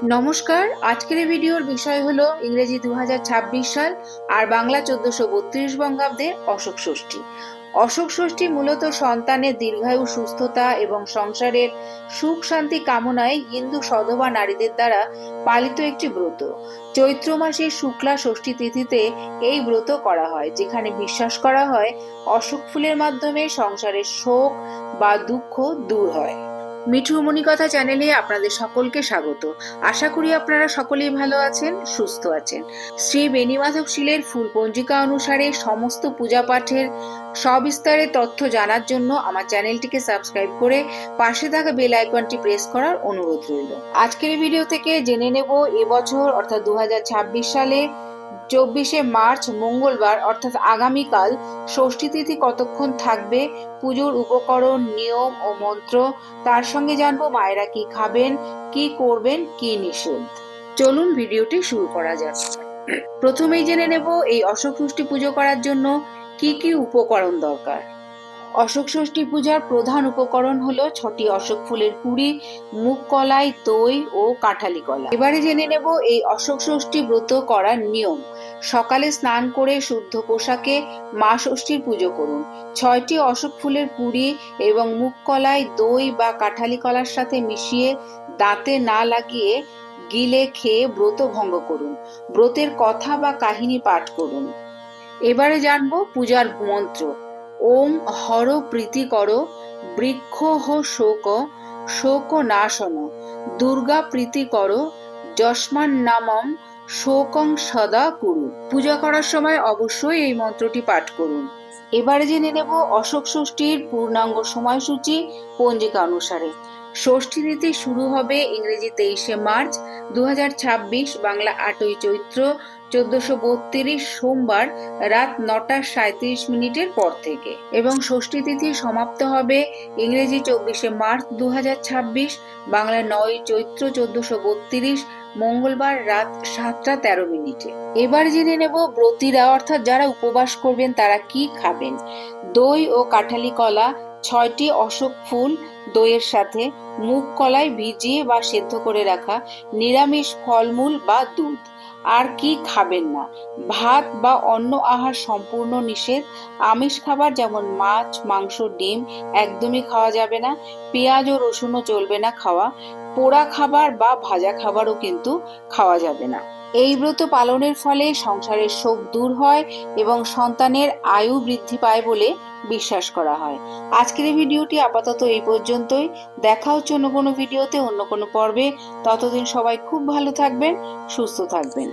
নমস্কার। আজকের এই ভিডিওর বিষয় হলো ইংরেজি 2026 সাল আর বাংলা 1432 বঙ্গাব্দের অশোক ষষ্ঠী। অশোক ষষ্ঠী মূলত সন্তানের দীর্ঘায়ু, সুস্থতা এবং সংসারের সুখ শান্তি কামনায় হিন্দু সধবা নারীদের দ্বারা পালিত একটি ব্রত। চৈত্র মাসের শুক্লা ষষ্ঠী তিথিতে এই ব্রত করা হয়, যেখানে বিশ্বাস করা হয় অশোক ফুলের মাধ্যমে সংসারের শোক বা দুঃখ দূর হয়। মিঠু মণিকথা চ্যানেলে আপনাদের সকলকে স্বাগত। আশা করি আপনারা সকলেই ভালো আছেন, সুস্থ আছেন। শ্রী বেণীমাধব শীলের ফুল পঞ্জিকা অনুসারে সমস্ত পূজা পাঠের সবিস্তারে তথ্য জানার জন্য আমার চ্যানেলটিকে সাবস্ক্রাইব করে পাশে থাকা বেল আইকনটি প্রেস করার অনুরোধ রইল। আজকের এই ভিডিও থেকে জেনে নেব এবছর অর্থাৎ 2026 সালে 24শে মার্চ মঙ্গলবার অর্থাৎ আগামীকাল ষষ্ঠী তিথি কতক্ষণ থাকবে, পুজোর উপকরণ, নিয়ম ও মন্ত্র, তার সঙ্গে জানবো মায়েরা কি খাবেন, কি করবেন, কি নিষেধ। চলুন ভিডিওটি শুরু করা যাক। প্রথমেই জেনে নেব এই অশোক ষষ্ঠী পুজো করার জন্য কি কি উপকরণ দরকার। অশোক ষষ্ঠী পূজার প্রধান উপকরণ হলো 6টি অশোক ফুলের কুড়ি, মুগ কলাই, দই ও কাঁঠালি কলা। এবারে জেনে নেব এই অশোক ষষ্ঠী ব্রত করার নিয়ম। সকালে স্নান করে শুদ্ধ পোশাকে মা ষষ্ঠীর পুজো করুন। 6টি অশোক ফুলের কুড়ি এবং মুগ কলাই, দই বা কাঁঠালি কলার সাথে মিশিয়ে দাঁতে না লাগিয়ে গিলে খেয়ে ব্রত ভঙ্গ করুন। ব্রতের কথা বা কাহিনী পাঠ করুন। এবারে জানবো পূজার মন্ত্র। ওম হর প্রীতি কর, বৃক্ষ হো শোক, শোক নাশন, দুর্গা প্রীতি কর, যস্মান নামম শোকং সদা কুরু। পূজা করার সময় অবশ্যই এই মন্ত্রটি পাঠ করুন। এবারে জেনে নেব অশোক ষষ্ঠীর পূর্ণাঙ্গ সময়সূচি পঞ্জিকা অনুসারে। ষষ্ঠী তিথি শুরু হবে ইংরেজি 23শে মার্চ 2026, বাংলা 8ই চৈত্র 1432 সোমবার রাত 9:37 পর থেকে, এবং ষষ্ঠী তিথি সমাপ্ত হবে ইংরেজি 24শে মার্চ 2026, বাংলা 9ই চৈত্র 1432 মঙ্গলবার রাত 7:13। এবার জেনে নেব ব্রতীরা অর্থাৎ যারা উপবাস করবেন তারা কি খাবেন। দই ও কাঁঠালি কলা, 6টি অশোক ফুল দইয়ের সাথে, মুগ কলাই ভিজিয়ে বা সেদ্ধ করে রাখা, নিরামিষ ফলমূল বা দুধ। আর কি খাবেন না, ভাত বা অন্য আহার সম্পূর্ণ নিষেধ। আমিষ খাবার যেমন মাছ, মাংস, ডিম একদমই খাওয়া যাবে না। পেঁয়াজ ও রসুনও চলবে না খাওয়া। পোড়া খাবার বা ভাজা খাবারও কিন্তু খাওয়া যাবে না। এই ব্রত পালনের ফলে সংসারের শোক দূর হয় এবং সন্তানের আয়ু বৃদ্ধি পায় বলে বিশ্বাস করা হয়। আজকের এই ভিডিওটি আপাতত এই পর্যন্তই। দেখা হচ্ছে অন্য কোনো ভিডিওতে, অন্য কোনো পর্বে। ততদিন সবাই খুব ভালো থাকবেন, সুস্থ থাকবেন।